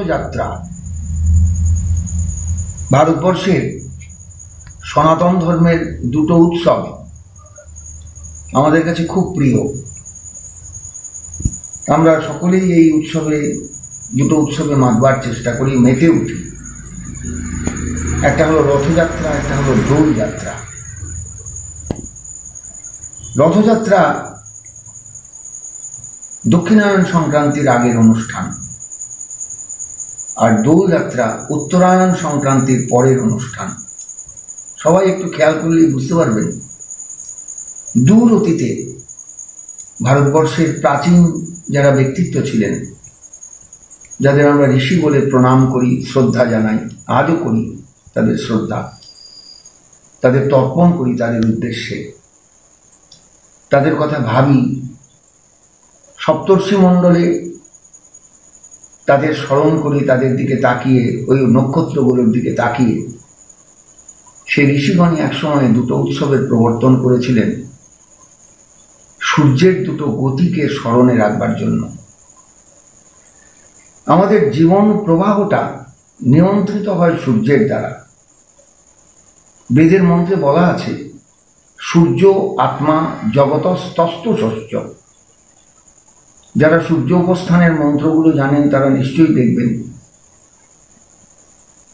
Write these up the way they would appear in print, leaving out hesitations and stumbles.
রথযাত্রা ভারতবর্ষের সনাতন ধর্মের দুটো উৎসব আমাদের কাছে খুব প্রিয়। আমরা সকলেই এই দুটো উৎসবে মাতবার চেষ্টা করি, মেতে উঠি। একটা হলো রথযাত্রা, একটা হলো দোল যাত্রা। রথযাত্রা দক্ষিণায়ন সংক্রান্তির আগের অনুষ্ঠান, আর দোল যাত্রা উত্তরায়ণ সংক্রান্তির পরের অনুষ্ঠান। সবাই একটু খেয়াল করলেই বুঝতে পারবেন, দূর অতীতে ভারতবর্ষের প্রাচীন যারা ব্যক্তিত্ব ছিলেন, যাদের আমরা ঋষি বলে প্রণাম করি, শ্রদ্ধা জানাই, আজও করি তাদের শ্রদ্ধা, তাদের তর্পণ করি তাদের উদ্দেশ্যে, তাদের কথা ভাবি, সপ্তর্ষি মণ্ডলে তাদের স্মরণ করি, তাদের দিকে তাকিয়ে, ওই নক্ষত্রগুলোর দিকে তাকিয়ে। সেই ঋষিগণই একসময় দুটো উৎসবের প্রবর্তন করেছিলেন সূর্যের দুটো গতিকে স্মরণে রাখবার জন্য। আমাদের জীবন প্রবাহটা নিয়ন্ত্রিত হয় সূর্যের দ্বারা। বেদের মন্ত্রে বলা আছে, সূর্য আত্মা জগতস্তস্তুষশ্চ। যারা সূর্য উপস্থানের মন্ত্রগুলো জানেন তারা নিশ্চয়ই দেখবেন,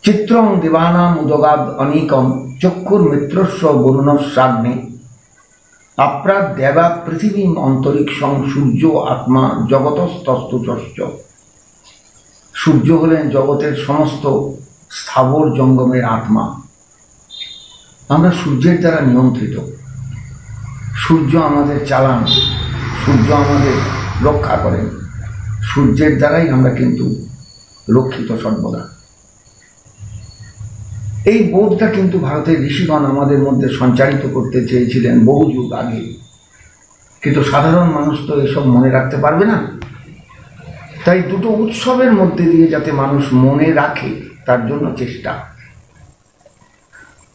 চিত্রং দেবানাম উদগাদ অনিকম চক্ষুর মিত্রস্ব বরুণস্যাগ্নে আপ্রাদ দেবা পৃথিবীম অন্তরিক্ষং সূর্য আত্মা জগতস্তস্তুষশ্চ। সূর্য হলেন জগতের সমস্ত স্থাবর জঙ্গমের আত্মা। আমরা সূর্যের দ্বারা নিয়ন্ত্রিত। সূর্য আমাদের চালান, সূর্য আমাদের রক্ষা করেন। সূর্যের দ্বারাই আমরা কিন্তু রক্ষিত সর্বদা। এই বোধটা কিন্তু ভারতের ঋষিগণ আমাদের মধ্যে সঞ্চারিত করতে চেয়েছিলেন বহু যুগ আগে, কিন্তু সাধারণ মানুষ তো এসব মনে রাখতে পারবে না। তাই দুটো উৎসবের মধ্যে দিয়ে যাতে মানুষ মনে রাখে তার জন্য চেষ্টা।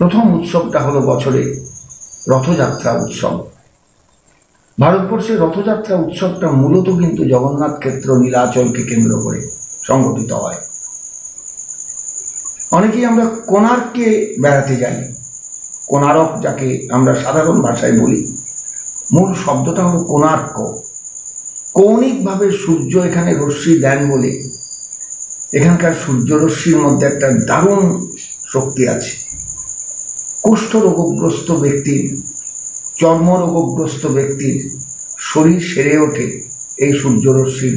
প্রথম উৎসবটা হলো বছরে রথযাত্রা উৎসব। ভারতবর্ষের রথযাত্রা উৎসবটা মূলত কিন্তু জগন্নাথ ক্ষেত্র নীলাচলকে কেন্দ্র করে সংগঠিত হয়। অনেকেই আমরা কোণার্কে বেড়াতে যাই, কোণারক যাকে আমরা সাধারণ ভাষায় বলি, মূল শব্দটা হলো কোণার্ক। কৌণিকভাবে সূর্য এখানে রশ্মি দেন বলে এখানকার সূর্য রশ্মির মধ্যে একটা দারুণ শক্তি আছে। কুষ্ঠ রোগগ্রস্ত ব্যক্তির, চর্মরোগগ্রস্ত ব্যক্তির শরীর সেরে ওঠে এই সূর্যরশ্মির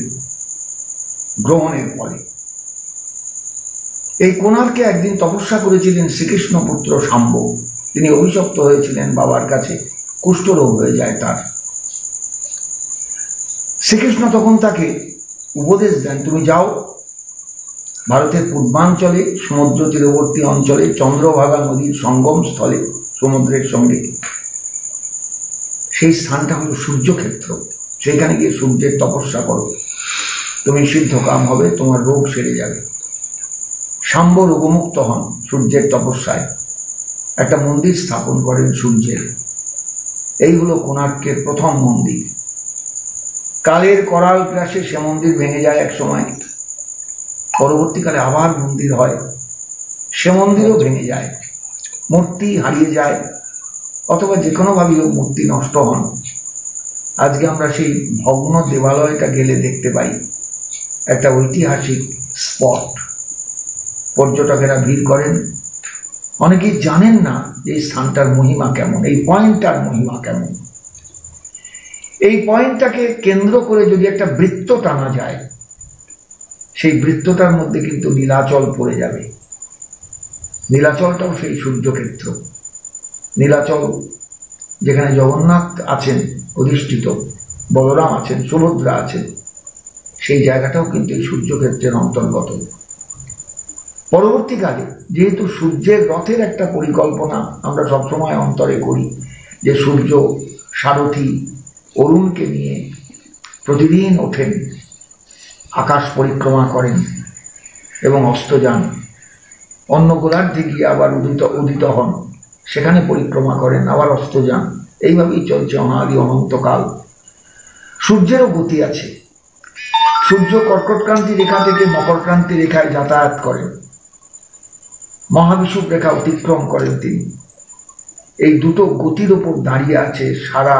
গ্রহণের ফলে। এই কোণার্কে একদিন তপস্যা করেছিলেন শ্রীকৃষ্ণ পুত্র শাম্ব। তিনি অভিশপ্ত হয়েছিলেন বাবার কাছে, কুষ্ঠরোগ হয়ে যায় তার। শ্রীকৃষ্ণ তখন তাকে উপদেশ দেন, তুমি যাও ভারতের পূর্বাঞ্চলে সমুদ্র তীরবর্তী অঞ্চলে চন্দ্রভাগা নদীর সঙ্গম স্থলে সমুদ্রের সঙ্গে, সেই স্থানটা হলো সূর্যক্ষেত্র। সেখানে গিয়ে সূর্যের তপস্যা করো, তুমি সিদ্ধকাম হবে, তোমার রোগ সেরে যাবে। শাম্ব রোগমুক্ত হন সূর্যের তপস্যায়, একটা মন্দির স্থাপন করেন সূর্যের। এই হলো কোণার্কের প্রথম মন্দির। কালের করাল গ্রাসে সে মন্দির ভেঙে যায় এক সময়, পরবর্তীকালে আবার মন্দির হয়, সে মন্দিরও ভেঙে যায়, মূর্তি হারিয়ে যায়, অথবা যে কোনোভাবেই মূর্তি নষ্ট হন। আজকে আমরা সেই ভগ্ন দেবালয়টা গেলে দেখতে পাই, একটা ঐতিহাসিক স্পট। পর্যটকেরা ভিড় করেন, অনেকেই জানেন না যে এই স্থানটার মহিমা কেমন, এই পয়েন্টটার মহিমা কেমন। এই পয়েন্টটাকে কেন্দ্র করে যদি একটা বৃত্ত টানা যায়, সেই বৃত্তটার মধ্যে কিন্তু নীলাচল পড়ে যাবে। নীলাচলটাও সেই সূর্যক্ষেত্র। নীলাচল যেখানে জগন্নাথ আছেন অধিষ্ঠিত, বলরাম আছেন, সুভদ্রা আছেন, সেই জায়গাটাও কিন্তু এই সূর্যক্ষেত্রের অন্তর্গত। পরবর্তীকালে যেহেতু সূর্যের রথের একটা পরিকল্পনা আমরা সবসময় অন্তরে করি, যে সূর্য সারথী অরুণকে নিয়ে প্রতিদিন ওঠেন, আকাশ পরিক্রমা করেন এবং অস্ত যান, অন্য গোলার্ধে গিয়ে আবার উদিত হন, সেখানে পরিক্রমা করেন, আবার অস্ত যান। এইভাবেই চলছে অনাদি অনন্তকাল। সূর্যেরও গতি আছে, সূর্য কর্কটক্রান্তি রেখা থেকে মকরক্রান্তি রেখায় যাতায়াত করেন, মহাবিষুব রেখা অতিক্রম করেন তিনি। এই দুটো গতির ওপর দাঁড়িয়ে আছে সারা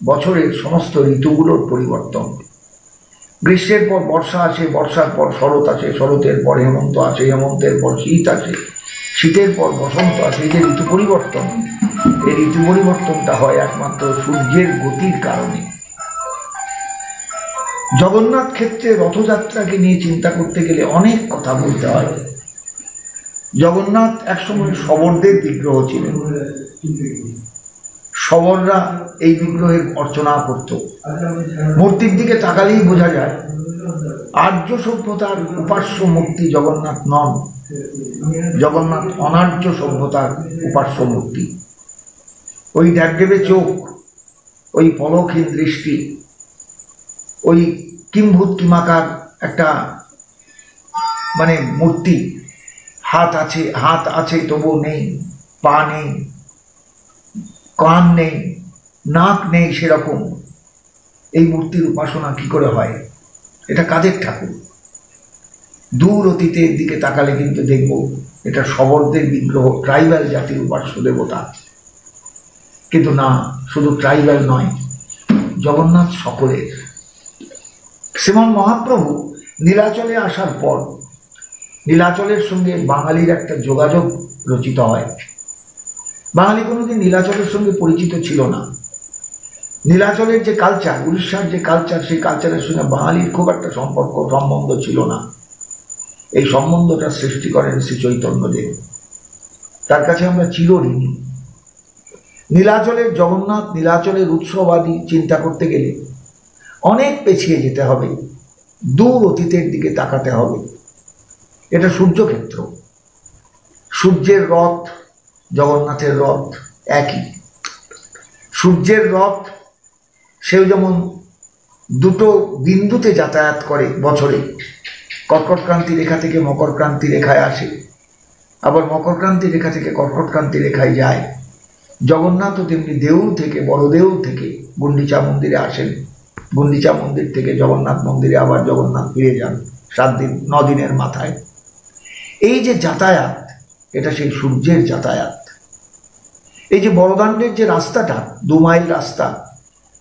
বছরের সমস্ত ঋতুগুলোর পরিবর্তন। গ্রীষ্মের পর বর্ষা আসে, বর্ষার পর শরৎ আসে, শরতের পর হেমন্ত আসে, হেমন্তের পর শীত আসে, শীতের পর বসন্ত আসে। এই যে ঋতু পরিবর্তন, এই ঋতু পরিবর্তনটা হয় একমাত্র সূর্যের গতির কারণে। জগন্নাথ ক্ষেত্রে রথযাত্রাকে নিয়ে চিন্তা করতে গেলে অনেক কথা বলতে হয়। জগন্নাথ একসময় শবরদের বিগ্রহ ছিলেন, শবররা এই বিগ্রহের অর্চনা করত। মূর্তির দিকে তাকালেই বোঝা যায় আর্য সভ্যতার উপাস্য মূর্তি জগন্নাথ নন, জগন্নাথ অনার্য সভ্যতার উপাস্য মূর্তি। ওই ড্যাবডেবে চোখ, ওই পলকহীন দৃষ্টি, ওই কিম্ভূত কিমাকার একটা মানে মূর্তি, হাত আছে তবুও নেই, পা নেই, কান নেই, নাক নেই, সেরকম এই মূর্তির উপাসনা কি করে হয়? এটা কাদের ঠাকুর? দূর অতীতের দিকে তাকালে কিন্তু দেখব এটা শবরদের বিগ্রহ, ট্রাইবাল জাতির উপাস্য দেবতা। কিন্তু না, শুধু ট্রাইবাল নয়, জগন্নাথ সকলের। শ্রীমন মহাপ্রভু নীলাচলে আসার পর নীলাচলের সঙ্গে বাঙালির একটা যোগাযোগ রচিত হয়। বাঙালি কোনোদিন নীলাচলের সঙ্গে পরিচিত ছিল না। নীলাচলের যে কালচার, উড়িষ্যার যে কালচার, সেই কালচারের সঙ্গে বাঙালির খুব একটা সম্বন্ধ ছিল না। এই সম্বন্ধটা সৃষ্টি করেন শ্রী চৈতন্যদেব, তার কাছে আমরা চিরঋণী। নীলাচলের জগন্নাথ, নীলাচলের উৎসব আদি চিন্তা করতে গেলে অনেক পেছিয়ে যেতে হবে, দূর অতীতের দিকে তাকাতে হবে। এটা সূর্যক্ষেত্র, সূর্যের রথ, জগন্নাথের রথ একই। সূর্যের রথ সেও যেমন দুটো বিন্দুতে যাতায়াত করে বছরে, কর্কটক্রান্তি রেখা থেকে মকরক্রান্তি রেখায় আসে, আবার মকরক্রান্তি রেখা থেকে কর্কটক্রান্তি রেখায় যায়। জগন্নাথও তেমনি দেউল থেকে, বড় দেউল থেকে গুন্ডিচা মন্দিরে আসেন, গুন্ডিচা মন্দির থেকে জগন্নাথ মন্দিরে আবার জগন্নাথ ফিরে যান 9 দিনের মাথায়। এই যে যাতায়াত, এটা সেই সূর্যের যাতায়াত। এই যে বড়দাণ্ডের যে রাস্তাটা, 2 মাইল রাস্তা,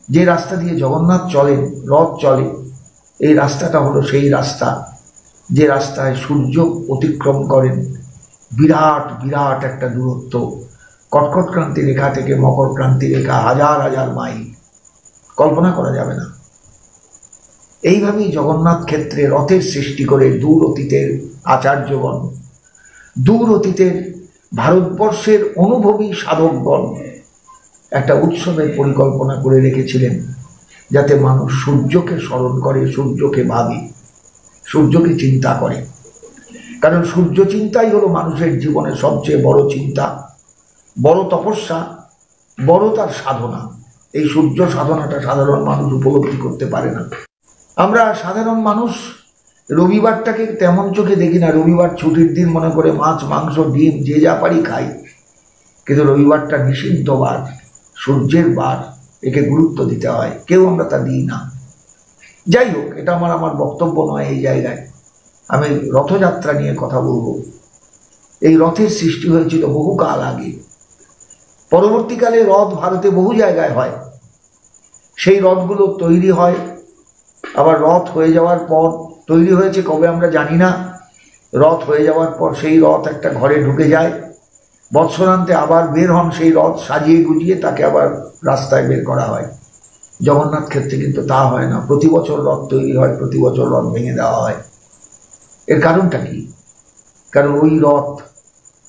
যে রাস্তা দিয়ে জগন্নাথ চলেন, রথ চলে, এই রাস্তাটা হলো সেই রাস্তা যে রাস্তায় সূর্য অতিক্রম করেন বিরাট বিরাট একটা দূরত্ব। কর্কটক্রান্তি রেখা থেকে মকরক্রান্তি রেখা হাজার হাজার মাইল, কল্পনা করা যাবে না। এইভাবেই জগন্নাথ ক্ষেত্রে রথের সৃষ্টি করে দূর অতীতের আচার্যগণ, দূর অতীতের ভারতবর্ষের অনুভবী সাধকগণ একটা উৎসবের পরিকল্পনা করে রেখেছিলেন, যাতে মানুষ সূর্যকে স্মরণ করে, সূর্যকে ভাবে, সূর্যকে চিন্তা করে। কারণ সূর্য চিন্তাই হলো মানুষের জীবনে সবচেয়ে বড় চিন্তা, বড় তপস্যা, বড় তার সাধনা। এই সূর্য সাধনাটা সাধারণ মানুষ উপলব্ধি করতে পারে না। আমরা সাধারণ মানুষ রবিবারটাকে তেমন চোখে দেখি না। রবিবার ছুটির দিন মনে করে মাছ, মাংস, ডিম যে যা পারি খাই। কিন্তু রবিবারটা নিষিদ্ধ বার, সূর্যের বার, একে গুরুত্ব দিতে হয়। কেউ আমরা তা দিই না। যাই হোক, এটা আমার বক্তব্য নয় এই জায়গায়। আমি রথযাত্রা নিয়ে কথা বলবো। এই রথের সৃষ্টি হয়েছিল বহুকাল আগে। পরবর্তীকালে রথ ভারতে বহু জায়গায় হয়। সেই রথগুলো তৈরি হয়, আবার রথ হয়ে যাওয়ার পর, তৈরি হয়েছে কবে আমরা জানি না, রথ হয়ে যাওয়ার পর সেই রথ একটা ঘরে ঢুকে যায়। বৎসরান্তে আবার বের হন সেই রথ সাজিয়ে গুজিয়ে, তাকে আবার রাস্তায় বের করা হয়। জগন্নাথ ক্ষেত্রে কিন্তু তা হয় না। প্রতি বছর রথ তৈরি হয়, প্রতি বছর রথ ভেঙে দেওয়া হয়। এর কারণটা কি? কারণ ওই রথ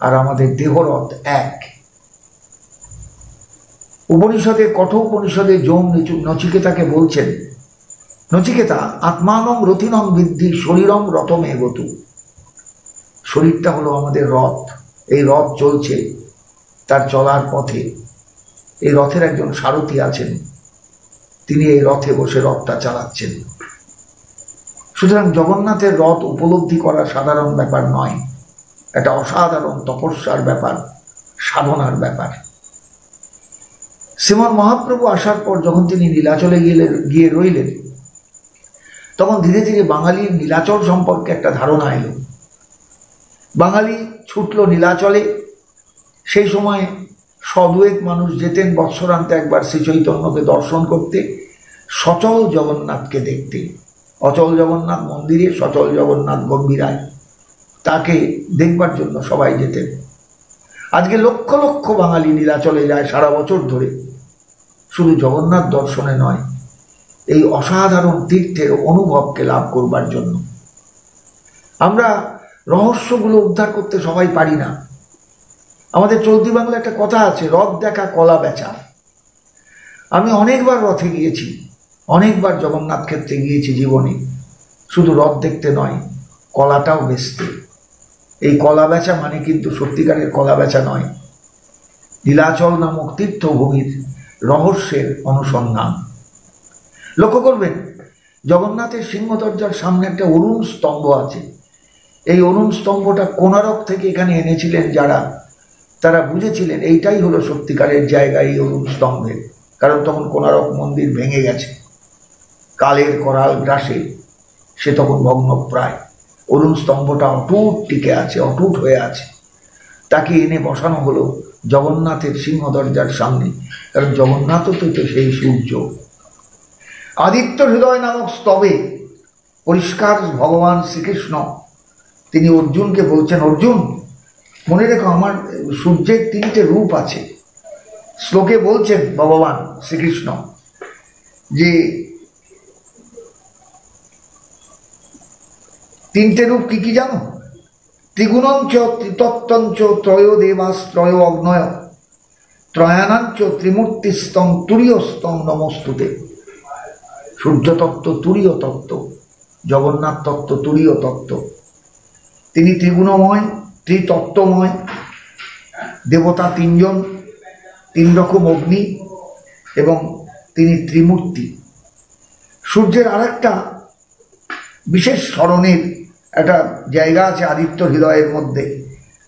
আর আমাদের দেহরথ এক। উপনিষদে, কঠোপনিষদে যম নচিকেতাকে বলছেন, নচিকেতা আত্মানং রথিনং বৃদ্ধি শরীরং রথমে গতু। শরীরটা হলো আমাদের রথ। এই রথ চলছে, তার চলার পথে এই রথের একজন সারথি আছেন, তিনি এই রথে বসে রথটা চালাচ্ছেন। সুতরাং জগন্নাথের রথ উপলব্ধি করা সাধারণ ব্যাপার নয়, এটা অসাধারণ তপস্যার ব্যাপার, সাধনার ব্যাপার। শ্রীমন মহাপ্রভু আসার পর যখন তিনি নীলাচলে গিয়ে রইলেন, তখন ধীরে ধীরে বাঙালির নীলাচল সম্পর্কে একটা ধারণা এলো। বাঙালি ছুটল নীলাচলে। সেই সময় সদুয়েক মানুষ যেতেন বৎসরান্তে একবার শ্রী চৈতন্যকে দর্শন করতে, সচল জগন্নাথকে দেখতে। অচল জগন্নাথ মন্দিরে সচল জগন্নাথ গম্ভীরায়, তাকে দেখবার জন্য সবাই যেতেন। আজকে লক্ষ লক্ষ বাঙালি নীলাচলে যায় সারা বছর ধরে, শুধু জগন্নাথ দর্শনে নয়, এই অসাধারণ তীর্থের অনুভবকে লাভ করবার জন্য। আমরা রহস্যগুলো উদ্ধার করতে সবাই পারি না। আমাদের চলতি বাংলা একটা কথা আছে, রথ দেখা কলা বেচা। আমি অনেকবার রথে গিয়েছি, অনেকবার জগন্নাথ ক্ষেত্রে গিয়েছি জীবনে, শুধু রথ দেখতে নয়, কলাটাও বেচতে। এই কলা বেচা মানে কিন্তু সত্যিকারের কলা বেচা নয়, নীলাচল নামক তীর্থভূমির রহস্যের অনুসন্ধান। লক্ষ্য করবেন, জগন্নাথের সিংহদরজার সামনে একটা অরুণ স্তম্ভ আছে। এই অরুণ স্তম্ভটা কোণারক থেকে এখানে এনেছিলেন যারা, তারা বুঝেছিলেন এইটাই হলো সত্যিকারের জায়গা এই অরুণ স্তম্ভের। কারণ তখন কোণারক মন্দির ভেঙে গেছে, কালের করাল গ্রাসে সে তখন ভগ্নপ্রায়। অরুণ স্তম্ভটা অটুট টিকে আছে, অটুট হয়ে আছে। তাকে এনে বসানো হলো জগন্নাথের সিংহদরজার সামনে, কারণ জগন্নাথও তো সেই সূর্য। আদিত্য হৃদয় নামক স্তবে পরিষ্কার ভগবান শ্রীকৃষ্ণ তিনি অর্জুনকে বলছেন, অর্জুন মনে রেখো আমার সূর্যের তিনটে রূপ আছে। শ্লোকে বলছেন ভগবান শ্রীকৃষ্ণ যে তিনটে রূপ কি কি জানো? ত্রিগুণঞ্চ ত্রিতত্ত্বঞ্চ ত্রয় দেবাস্ত্রয় অগ্নয় ত্রয়ানাঞ্চ ত্রিমূর্তিস্তং তুরীয়স্তং নমস্তুতে। সূর্যতত্ত্ব তুরীয় তত্ত্ব, জগন্নাথ তত্ত্ব তুরীয় তত্ত্ব। তিনি ত্রিগুণময়, ত্রিতত্ত্বময়, দেবতা তিনজন, তিন রকম অগ্নি, এবং তিনি ত্রিমূর্তি। সূর্যের আরেকটা বিশেষ স্মরণের একটা জায়গা আছে আদিত্য হৃদয়ের মধ্যে।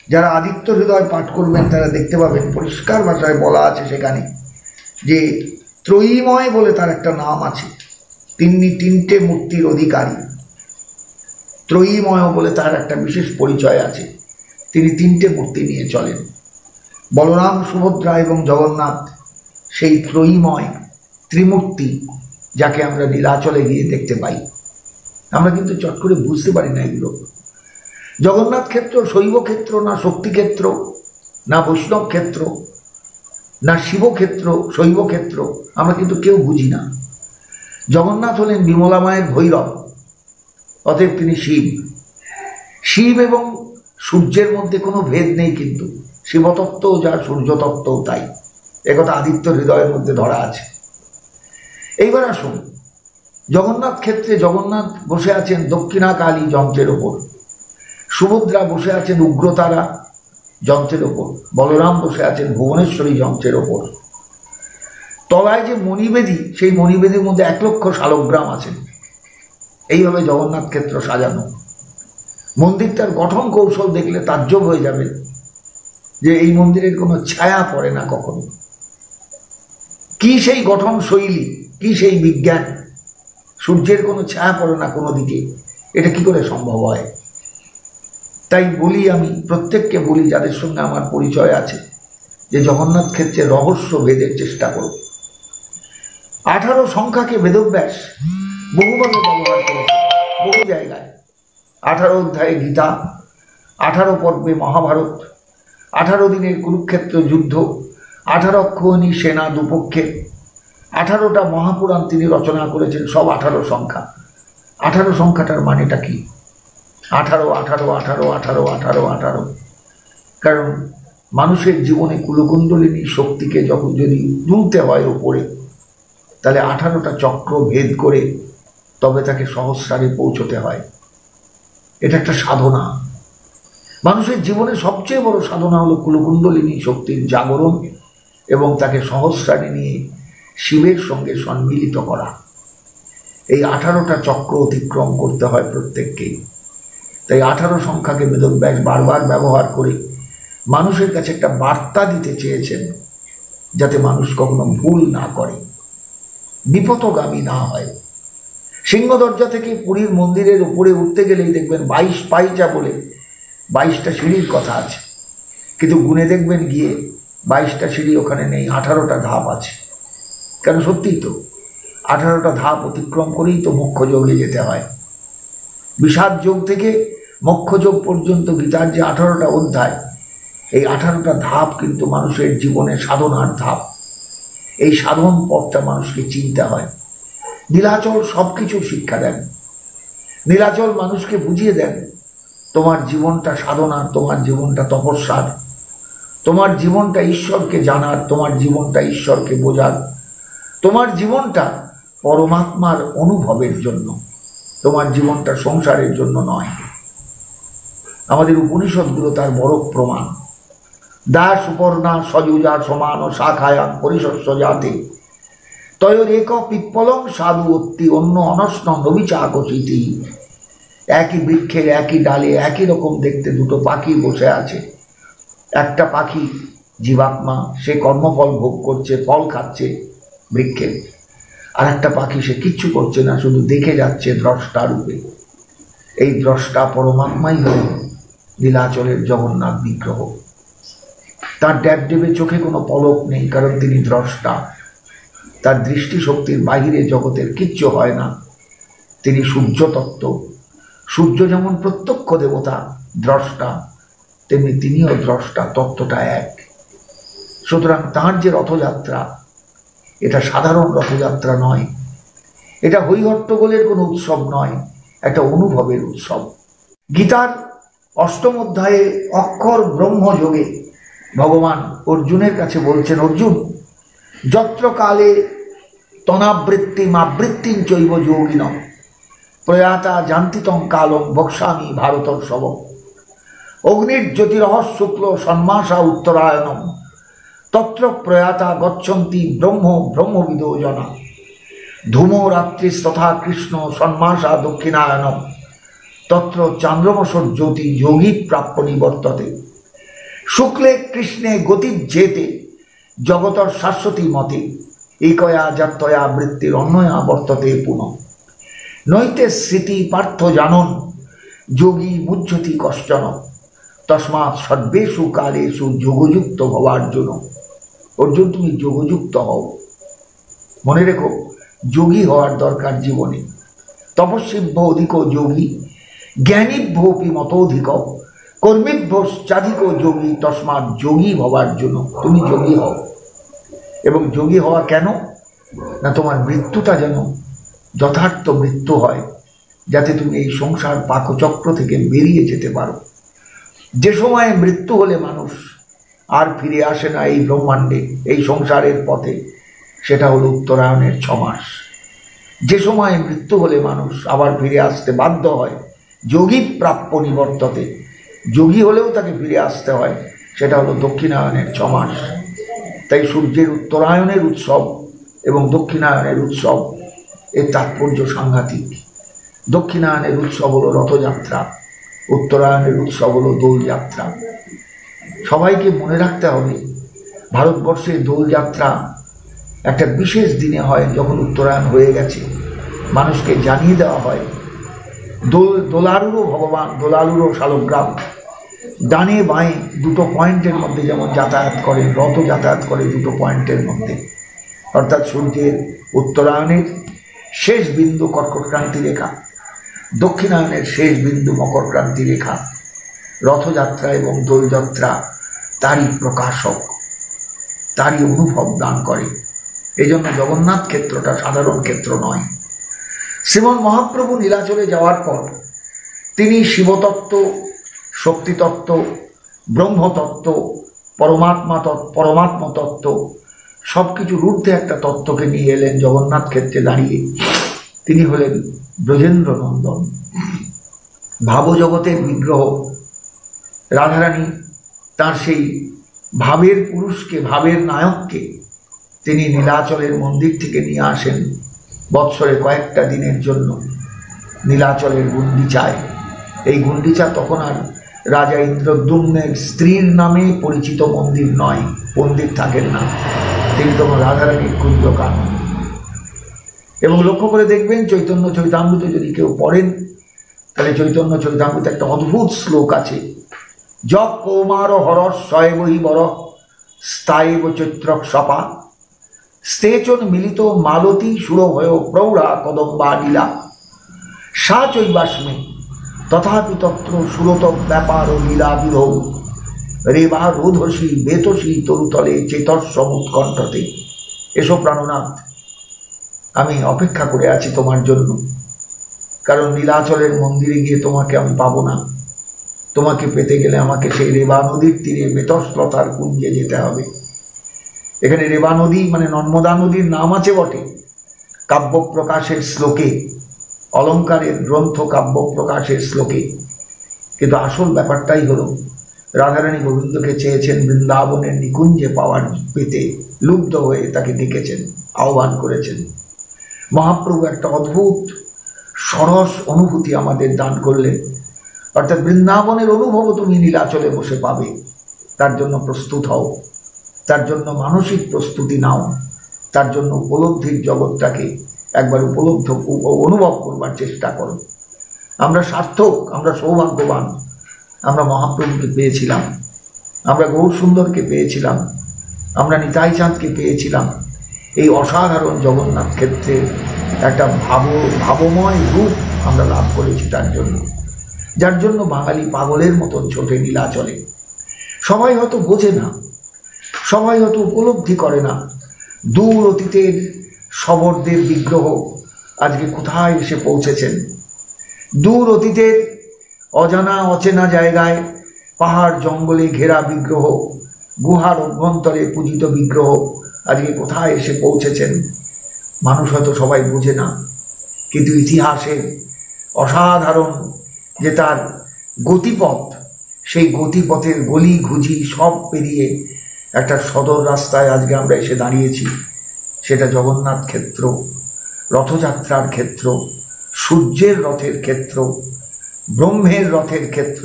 যারা আদিত্য হৃদয় পাঠ করবেন তারা দেখতে পাবেন পরিষ্কার ভাষায় বলা আছে সেখানে যে ত্রয়ীময় বলে তার একটা নাম আছে। তিনি তিনটে মূর্তির অধিকারী। ত্রয়ীময় বলে তার একটা বিশেষ পরিচয় আছে, তিনি তিনটে মূর্তি নিয়ে চলেন। বলরাম, সুভদ্রা এবং জগন্নাথ সেই ত্রয়ীময় ত্রিমূর্তি, যাকে আমরা নীলাচলে গিয়ে দেখতে পাই। আমরা কিন্তু চট করে বুঝতে পারি না এগুলো। জগন্নাথ ক্ষেত্র শৈব ক্ষেত্র না শক্তি ক্ষেত্র, না বৈষ্ণব ক্ষেত্র, না শিব ক্ষেত্র, শৈব ক্ষেত্র, আমরা কিন্তু কেউ বুঝি না। জগন্নাথ হলেন বিমলা মায়ের ভৈরব, অতএব তিনি শিব। শিব এবং সূর্যের মধ্যে কোনো ভেদ নেই, কিন্তু শিবতত্ত্বও যা, সূর্যতত্ত্বও তাই। একথা আদিত্য হৃদয়ের মধ্যে ধরা আছে। এইবার আসুন, জগন্নাথ ক্ষেত্রে জগন্নাথ বসে আছেন দক্ষিণাকালী যন্ত্রের ওপর, সুভদ্রা বসে আছেন উগ্রতারা যন্ত্রের ওপর, বলরাম বসে আছেন ভুবনেশ্বরী যন্ত্রের ওপর। তলায় যে মণিবেদী, সেই মণিবেদীর মধ্যে 1,00,000 শালগ্রাম আছেন। এইভাবে জগন্নাথ ক্ষেত্র সাজানো। মন্দিরটার গঠন কৌশল দেখলে তাজ্জব হয়ে যাবে যে এই মন্দিরের কোনো ছায়া পড়ে না কখনো। কি সেই গঠন শৈলী, কি সেই বিজ্ঞান! সূর্যের কোনো ছায়া পড়ে না কোনো দিকে, এটা কি করে সম্ভব হয়? তাই বলি, আমি প্রত্যেককে বলি যাদের সঙ্গে আমার পরিচয় আছে, যে জগন্নাথ ক্ষেত্রে রহস্য ভেদের চেষ্টা করো। 18 সংখ্যাকে বেদব্যাস বহুভাবে ব্যবহার করেছে, বহু জায়গায়। 18 অধ্যায়ে গীতা, 18 পর্বে মহাভারত, 18 দিনের কুরুক্ষেত্র যুদ্ধ, 18 অক্ষৌহিণী সেনা দুপক্ষে, 18টা মহাপুরাণ তিনি রচনা করেছেন, সব 18 সংখ্যা। 18 সংখ্যাটার মানেটা কি? 18 18 18 18 18 18। কারণ মানুষের জীবনে কুলকুণ্ডলিনী শক্তিকে যখন যদি তুলতে হয় ওপরে, তাহলে 18টা চক্র ভেদ করে তবে তাকে সহস্রারে পৌঁছতে হয়। এটা একটা সাধনা। মানুষের জীবনে সবচেয়ে বড় সাধনা হলো কুলকুণ্ডলিনী শক্তির জাগরণ এবং তাকে সহস্রারে নিয়ে শিবের সঙ্গে সম্মিলিত করা। এই 18টা চক্র অতিক্রম করতে হয় প্রত্যেককেই। তাই 18 সংখ্যাকে বেদব্যাস বারবার ব্যবহার করে মানুষের কাছে একটা বার্তা দিতে চেয়েছেন, যাতে মানুষ কখনো ভুল না করে, বিপথগামী না হয়। সিংহ দরজা থেকে পুরীর মন্দিরের উপরে উঠতে গেলেই দেখবেন 22 পাইচা বলে 22টা সিঁড়ির কথা আছে, কিন্তু গুনে দেখবেন গিয়ে 22টা সিঁড়ি ওখানে নেই, 18টা ধাপ আছে। কেন? সত্যিই তো 18টা ধাপ অতিক্রম করেই তো মোক্ষ যোগে যেতে হয়। বিষাদ যোগ থেকে মোক্ষ যোগ পর্যন্ত গীতার যে 18টা অধ্যায়, এই 18টা ধাপ কিন্তু মানুষের জীবনে সাধনার ধাপ। এই সাধন পথটা মানুষকে চিনতে হয়। নীলাচল সবকিছু শিক্ষা দেন। নীলাচল মানুষকে বুঝিয়ে দেন তোমার জীবনটা সাধনার, তোমার জীবনটা তপস্যার, তোমার জীবনটা ঈশ্বরকে জানার, তোমার জীবনটা ঈশ্বরকে বোঝার, তোমার জীবনটা পরমাত্মার অনুভবের জন্য, তোমার জীবনটা সংসারের জন্য নয়। আমাদের উপনিষদগুলো তার বড় প্রমাণ। দাস সুপর্ণা সযুজা সমান শাখায়া পরিশস্য জাতে তয়োরেক পিপ্পলং সাধু অত্তি অন্য অনস্ন নবিচাকচিতি। একই বৃক্ষের একই ডালে একই রকম দেখতে দুটো পাখি বসে আছে। একটা পাখি জীবাত্মা, সে কর্মফল ভোগ করছে, ফল খাচ্ছে বৃক্ষের। আর একটা পাখি সে কিচ্ছু করছে না, শুধু দেখে যাচ্ছে দ্রষ্টা রূপে। এই দ্রষ্টা পরমাত্মাই হলেন নীলাচলের জগন্নাথ বিগ্রহ। তার ড্যাবডেবে চোখে কোনো পলক নেই, কারণ তিনি দ্রষ্টা। তার দৃষ্টিশক্তির বাহিরে জগতের কিচ্ছু হয় না। তিনি সূর্য তত্ত্ব। সূর্য যেমন প্রত্যক্ষ দেবতা, দ্রষ্টা, তেমনি তিনিও দ্রষ্টা, তত্ত্বটা এক। সুতরাং তাঁর যে রথযাত্রা, এটা সাধারণ রথযাত্রা নয়, এটা হৈহট্টগোলের কোনো উৎসব নয়, একটা অনুভবের উৎসব। গীতার 8ম অধ্যায়ে অক্ষর ব্রহ্মযোগে ভগবান অর্জুনের কাছে বলছেন, অর্জুন, যত্র কালে তনাবৃত্তিমাবৃত্তিং চৈব যোগিনঃ প্রয়াতা জান্তিতং কালং বক্সামি ভারতর্ষভ। অগ্নির্জ্যোতিরহঃ শুক্ল ষণ্মাসা উত্তরায়ণম তত্র প্রয়াতা গচ্ছন্তি ব্রহ্মবিদো জনা। ধূমো রাত্রিস্তথা কৃষ্ণ ষণ্মাসা দক্ষিণায়নম তত্র চান্দ্রমসর জ্যোতি যোগী প্রাপ্য নিবর্ততে। শুক্লে কৃষ্ণে গতির্যেতে জগতর শাশ্বতী মতে একয়া যাত্তয়া বৃত্তির অন্যয়া বর্ততে পুনঃ। নৈতে স্মৃতি পার্থ জানন যোগী মুহ্যতি কশ্চন তস্মাৎ সর্বেষু কালেষু যোগযুক্ত ভবার্জুন। অর্জুন, তুমি যোগযুক্ত হও। মনে রেখো, যোগী হওয়ার দরকার জীবনে। তপস্বীভ্য অধিক যোগী জ্ঞানীভ্যোপি মতোধিক কর্মীভ্যশ্চাধিক যোগী তস্মাৎ যোগী ভবার্জুন। তুমি যোগী হও। এবং যোগী হওয়া কেন না, তোমার মৃত্যুটা যেন যথার্থ মৃত্যু হয়, যাতে তুমি এই সংসার পাকচক্র থেকে বেরিয়ে যেতে পারো। যে সময়ে মৃত্যু হলে মানুষ আর ফিরে আসে না এই ব্রহ্মাণ্ডে, এই সংসারের পথে, সেটা হলো উত্তরায়ণের 6 মাস। যে সময়ে মৃত্যু হলে মানুষ আবার ফিরে আসতে বাধ্য হয়, যোগী প্রাপ্য নিবর্ততে, যোগী হলেও তাকে ফিরে আসতে হয়, সেটা হলো দক্ষিণায়নের 6 মাস। তাই সূর্যের উত্তরায়ণের উৎসব এবং দক্ষিণায়নের উৎসব, এর তাৎপর্য সাংঘাতিক। দক্ষিণায়নের উৎসব হলো রথযাত্রা, উত্তরায়ণের উৎসব হলো দোলযাত্রা। সবাইকে মনে রাখতে হবে, ভারতবর্ষে দোলযাত্রা একটা বিশেষ দিনে হয়, যখন উত্তরায়ণ হয়ে গেছে মানুষকে জানিয়ে দেওয়া হয়। দোলারুরও ভগবান, দোলারুরও শালগ্রাম, ডানে বাঁয়ে 2টো পয়েন্টের মধ্যে যেমন যাতায়াত করে, রথ যাতায়াত করে 2টো পয়েন্টের মধ্যে, অর্থাৎ সূর্যের উত্তরায়ণের শেষ বিন্দু কর্কটক্রান্তি রেখা, দক্ষিণায়নের শেষ বিন্দু মকরক্রান্তি রেখা। রথযাত্রা এবং দোলযাত্রা তারই প্রকাশক, তারই অনুভব দান করে। এই জন্য জগন্নাথ ক্ষেত্রটা সাধারণ ক্ষেত্র নয়। শ্রীমন মহাপ্রভু নীলাচলে যাওয়ার পর তিনি শিবতত্ত্ব, শক্তিতত্ত্ব, ব্রহ্মতত্ত্ব, পরমাত্ম তত্ত্ব সব কিছুর ঊর্ধ্বে একটা তত্ত্বকে নিয়ে এলেন জগন্নাথ ক্ষেত্রে দাঁড়িয়ে। তিনি হলেন ব্রজেন্দ্র নন্দন, ভাবজগতের বিগ্রহ। রাধারানী তার সেই ভাবের পুরুষকে, ভাবের নায়ককে তিনি নীলাচলের মন্দির থেকে নিয়ে আসেন বৎসরে কয়েকটা দিনের জন্য নীলাচলের গুন্ডিচায়। এই গুন্ডিচা তখন আর রাজা ইন্দ্রদ্যুম্নের স্ত্রীর নামে পরিচিত মন্দির নয়, পণ্ডিত থাকেন না, তিনি তখন রাধারানীর কুঞ্জকানন। এবং লক্ষ্য করে দেখবেন চৈতন্য চৈতামৃত যদি কেউ পড়েন তাহলে চৈতন্য চৈতামৃতে একটা অদ্ভুত শ্লোক আছে, যক কৌমার হরস শয়বহি বর স্থায়ব চৈত্রক সপা স্তেচন মিলিত মালতী সুরভয় প্রৌঢ়া কদম্বা লীলা সা চৈবাস্মে তথাপি তত্র সুরত ব্যাপার ও লীলা বিধৌ রেবা রোধসী বেতসী তরুতলে চেতস্বমুৎকণ্ঠতে। এসো প্রাণনাথ, আমি অপেক্ষা করে আছি তোমার জন্য, কারণ নীলাচলের মন্দিরে গিয়ে তোমাকে আমি পাবো না। তোমাকে পেতে গেলে আমাকে সেই রেবা নদীর তীরে বেতসলতার কুঞ্জে যেতে হবে। এখানে রেবা নদী মানে নর্মদা নদীর নাম আছে বটে কাব্য প্রকাশের শ্লোকে, অলঙ্কারের গ্রন্থ কাব্য প্রকাশের শ্লোকে, কিন্তু আসল ব্যাপারটাই হলো রাধারানী গোবিন্দকে চেয়েছেন বৃন্দাবনের নিকুঞ্জে পাওয়ার পেতে, লুব্ধ হয়ে তাকে ডেকেছেন, আহ্বান করেছেন। মহাপ্রভু একটা অদ্ভুত সরস অনুভূতি আমাদের দান করলেন, অর্থাৎ বৃন্দাবনের অনুভব তুমি নীলাচলে বসে পাবে। তার জন্য প্রস্তুত হও, তার জন্য মানসিক প্রস্তুতি নাও, তার জন্য উপলব্ধির জগৎটাকে একবার অনুভব করবার চেষ্টা করো। আমরা সার্থক, আমরা সৌভাগ্যবান, আমরা মহাপ্রভুকে পেয়েছিলাম, আমরা গৌর সুন্দরকে পেয়েছিলাম, আমরা নিতাই চাঁদকে পেয়েছিলাম। এই অসাধারণ জগন্নাথ ক্ষেত্রে একটা ভাবময় রূপ আমরা লাভ করেছি তার জন্য, যার জন্য বাঙালি পাগলের মতন ছোটে নীলাচলে। সবাই হয়তো বোঝে না, সবাই হয়তো উপলব্ধি করে না দূর অতীতের শবরদের বিগ্রহ আজকে কোথায় এসে পৌঁছেছেন। দূর অতীতের অজানা অচেনা জায়গায় পাহাড় জঙ্গলে ঘেরা বিগ্রহ, গুহার অভ্যন্তরে পূজিত বিগ্রহ আজকে কোথায় এসে পৌঁছেছেন মানুষ হয়তো সবাই বোঝে না। কিন্তু ইতিহাসের অসাধারণ যে তার গতিপথ, সেই গতিপথের গলি ঘুজি সব পেরিয়ে একটা সদর রাস্তায় আজকে আমরা এসে দাঁড়িয়েছি। সেটা জগন্নাথ ক্ষেত্র, রথযাত্রার ক্ষেত্র, সূর্যের রথের ক্ষেত্র, ব্রহ্মের রথের ক্ষেত্র,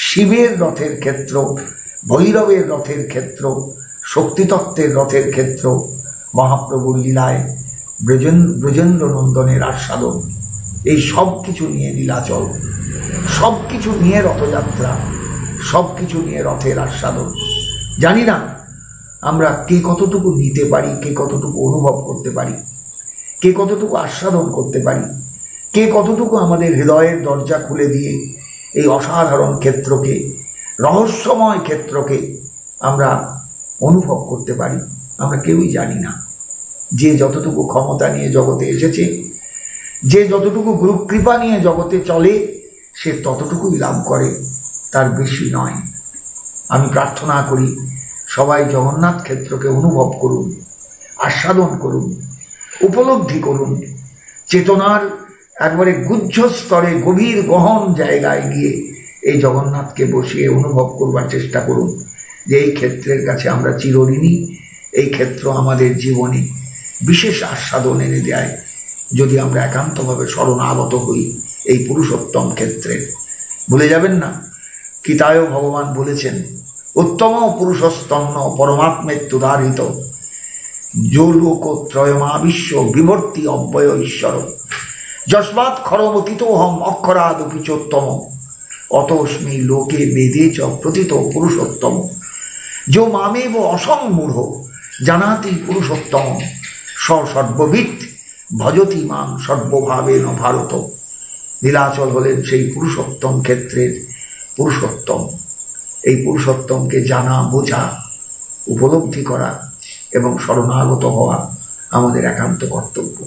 শিবের রথের ক্ষেত্র, ভৈরবের রথের ক্ষেত্র, শক্তিতত্ত্বের রথের ক্ষেত্র, মহাপ্রভুর লীলায় ব্রজেন্দ্র নন্দনের আস্বাদন, এই সব কিছু নিয়ে নীলাচল, সব কিছু নিয়ে রথযাত্রা, সব কিছু নিয়ে রথের আস্বাদন। জানি না আমরা কে কতটুকু নিতে পারি, কে কতটুকু অনুভব করতে পারি, কে কতটুকু আস্বাদন করতে পারি, কে কতটুকু আমাদের হৃদয়ের দরজা খুলে দিয়ে এই অসাধারণ ক্ষেত্রকে, রহস্যময় ক্ষেত্রকে আমরা অনুভব করতে পারি, আমরা কেউই জানি না। যে যতটুকু ক্ষমতা নিয়ে জগতে এসেছে, যে যতটুকু গুরুকৃপা নিয়ে জগতে চলে, সে ততটুকুই লাভ করে, তার বেশি নয়। আমি প্রার্থনা করি সবাই জগন্নাথ ক্ষেত্রকে অনুভব করুন, আস্বাদন করুন, উপলব্ধি করুন, চেতনার একবারে গুহ্য স্তরে গভীর গহন জায়গায় গিয়ে এই জগন্নাথকে বসিয়ে অনুভব করবার চেষ্টা করুন যে এই ক্ষেত্রের কাছে আমরা চিরঋণী। এই ক্ষেত্র আমাদের জীবনে বিশেষ আস্বাদন এনে দেয় যদি আমরা একান্তভাবে শরণাগত হই এই পুরুষোত্তম ক্ষেত্রে। ভুলে যাবেন না, গীতায়ও ভগবান বলেছেন, উত্তম পুরুষস্তন্ন পরমাত্মেত্যুদাহৃত যোলোকত্রয়মাবিশ্ব বিভর্তি অব্যয় ঈশ্বর যস্মাৎ খরমতীতোহম অক্ষরাদপি চোত্তম অতস্মি লোকে বেদে চ প্রতীত পুরুষোত্তম যো মামেব অসংমূঢ় জানাতি পুরুষোত্তম সর্ববিদ ভজতি মাম সর্বভাবেন ভারত। নীলাচল হলেন সেই পুরুষোত্তম ক্ষেত্রের পুরুষোত্তম। এই পুরুষোত্তমকে জানা, বোঝা, উপলব্ধি করা এবং শরণাগত হওয়া আমাদের একান্ত কর্তব্য।